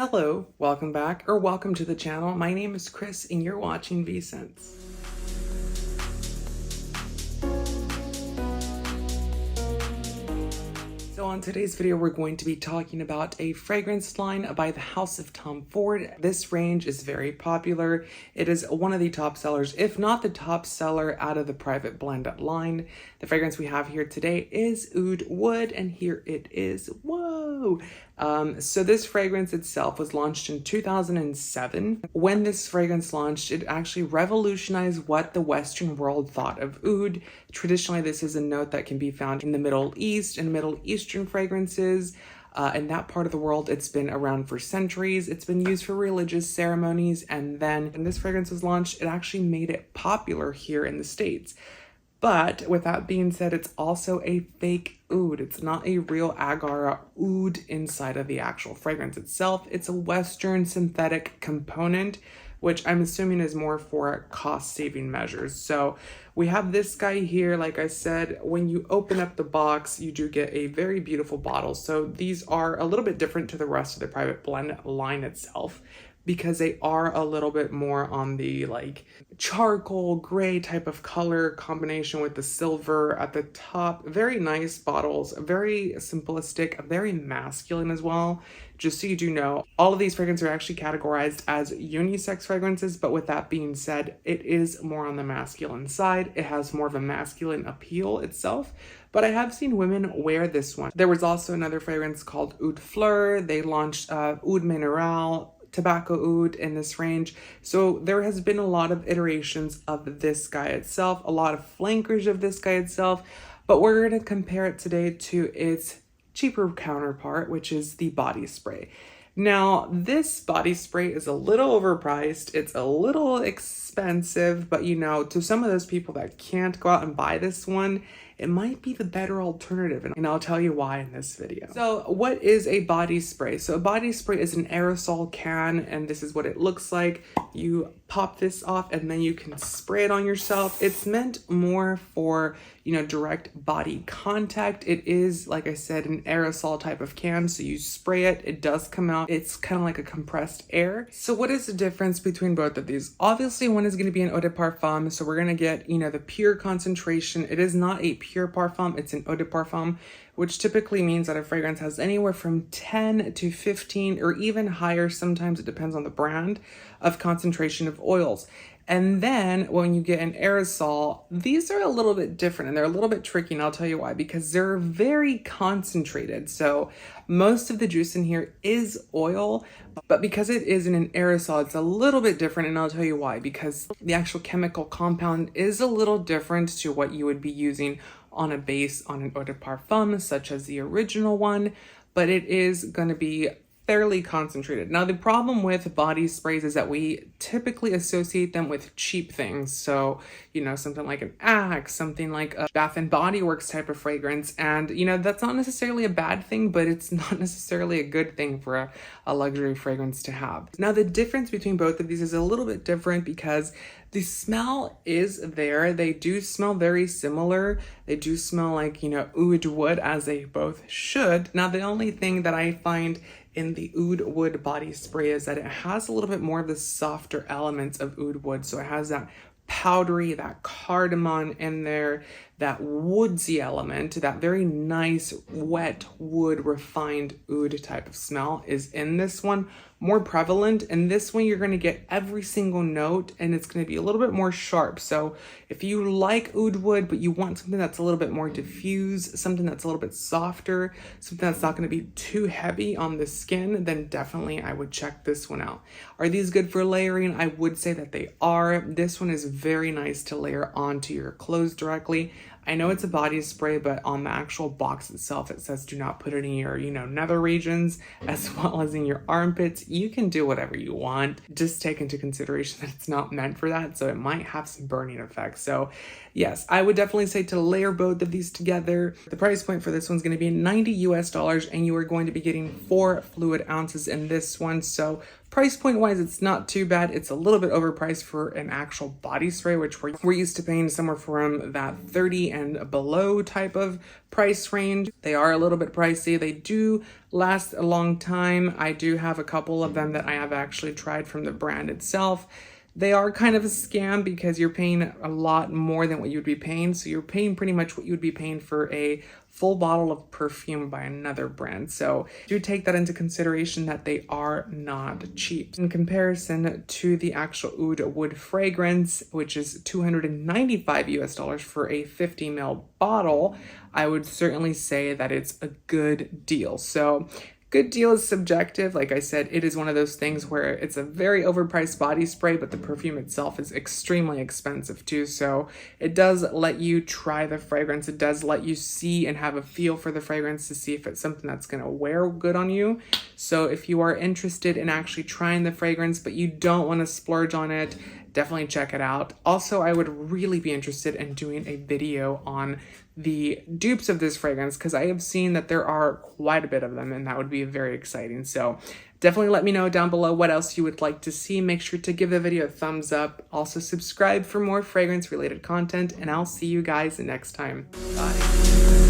Hello, welcome back, or welcome to the channel. My name is Chris and you're watching V-Sense. So on today's video, we're going to be talking about a fragrance line by the House of Tom Ford. This range is very popular. It is one of the top sellers, if not the top seller out of the private blend line. The fragrance we have here today is Oud Wood, and here it is. Whoa! So this fragrance itself was launched in 2007. When this fragrance launched, it actually revolutionized what the Western world thought of oud. Traditionally, this is a note that can be found in the Middle East and Middle Eastern fragrances. In that part of the world, it's been around for centuries. It's been used for religious ceremonies. And then when this fragrance was launched, it actually made it popular here in the States. But with that being said, it's also a fake oud. It's not a real Agara oud inside of the actual fragrance itself. It's a Western synthetic component, which I'm assuming is more for cost-saving measures. So we have this guy here. Like I said, when you open up the box, you do get a very beautiful bottle. So these are a little bit different to the rest of the private blend line itself, because they are a little bit more on the like charcoal gray type of color combination with the silver at the top. Very nice bottles, very simplistic, very masculine as well. Just so you do know, all of these fragrances are actually categorized as unisex fragrances, but with that being said, it is more on the masculine side. It has more of a masculine appeal itself, but I have seen women wear this one. There was also another fragrance called Oud Fleur. They launched Oud Mineral, tobacco oud in this range. So there has been a lot of iterations of this guy itself, a lot of flankers of this guy itself, but we're going to compare it today to its cheaper counterpart, which is the body spray. Now, this body spray is a little overpriced. It's a little expensive, but you know, to some of those people that can't go out and buy this one, it might be the better alternative, and I'll tell you why in this video. So what is a body spray? So a body spray is an aerosol can, and this is what it looks like. You pop this off and then you can spray it on yourself. It's meant more for, you know, direct body contact. It is, like I said, an aerosol type of can, so you spray it, it does come out. It's kind of like a compressed air. So what is the difference between both of these? Obviously, one is going to be an eau de parfum, so we're going to get, you know, the pure concentration. It is not a pure parfum, it's an eau de parfum, which typically means that a fragrance has anywhere from 10 to 15 or even higher, sometimes it depends on the brand, of concentration of oils. And then when you get an aerosol, these are a little bit different and they're a little bit tricky, and I'll tell you why, because they're very concentrated. So most of the juice in here is oil, but because it is in an aerosol, it's a little bit different, and I'll tell you why, because the actual chemical compound is a little different to what you would be using on a base on an eau de parfum, such as the original one, but it is going to be fairly concentrated. Now, the problem with body sprays is that we typically associate them with cheap things. So, you know, something like an Axe, something like a Bath and Body Works type of fragrance. And, you know, that's not necessarily a bad thing, but it's not necessarily a good thing for a luxury fragrance to have. Now, the difference between both of these is a little bit different because the smell is there. They do smell very similar. They do smell like, you know, Oud Wood, as they both should. Now, the only thing that I find in the Oud Wood body spray is that it has a little bit more of the softer elements of Oud Wood. So it has that powdery, that cardamom in there, that woodsy element, that very nice wet wood refined oud type of smell is in this one, more prevalent. And this one, you're going to get every single note, and it's going to be a little bit more sharp. So if you like Oud Wood, but you want something that's a little bit more diffuse, something that's a little bit softer, something that's not going to be too heavy on the skin, then definitely I would check this one out. Are these good for layering? I would say that they are. This one is very nice to layer onto your clothes directly. I know it's a body spray, but on the actual box itself, it says do not put it in your, you know, nether regions as well as in your armpits. You can do whatever you want. Just take into consideration that it's not meant for that, so it might have some burning effects. So yes, I would definitely say to layer both of these together. The price point for this one's going to be $90 US, and you are going to be getting 4 fluid ounces in this one. So price point wise, it's not too bad. It's a little bit overpriced for an actual body spray, which we're used to paying somewhere from that 30 and below type of price range. They are a little bit pricey. They do last a long time. I do have a couple of them that I have actually tried from the brand itself. They are kind of a scam because you're paying a lot more than what you would be paying. So you're paying pretty much what you would be paying for a full bottle of perfume by another brand. So do take that into consideration that they are not cheap. In comparison to the actual Oud Wood fragrance, which is $295 US for a 50 ml bottle, I would certainly say that it's a good deal. So good deal is subjective. Like I said, it is one of those things where it's a very overpriced body spray, but the perfume itself is extremely expensive too. So it does let you try the fragrance. It does let you see and have a feel for the fragrance to see if it's something that's going to wear good on you. So if you are interested in actually trying the fragrance, but you don't want to splurge on it, definitely check it out. Also, I would really be interested in doing a video on the dupes of this fragrance because I have seen that there are quite a bit of them, and that would be very exciting. So definitely let me know down below what else you would like to see. Make sure to give the video a thumbs up. Also subscribe for more fragrance related content, and I'll see you guys next time. Bye.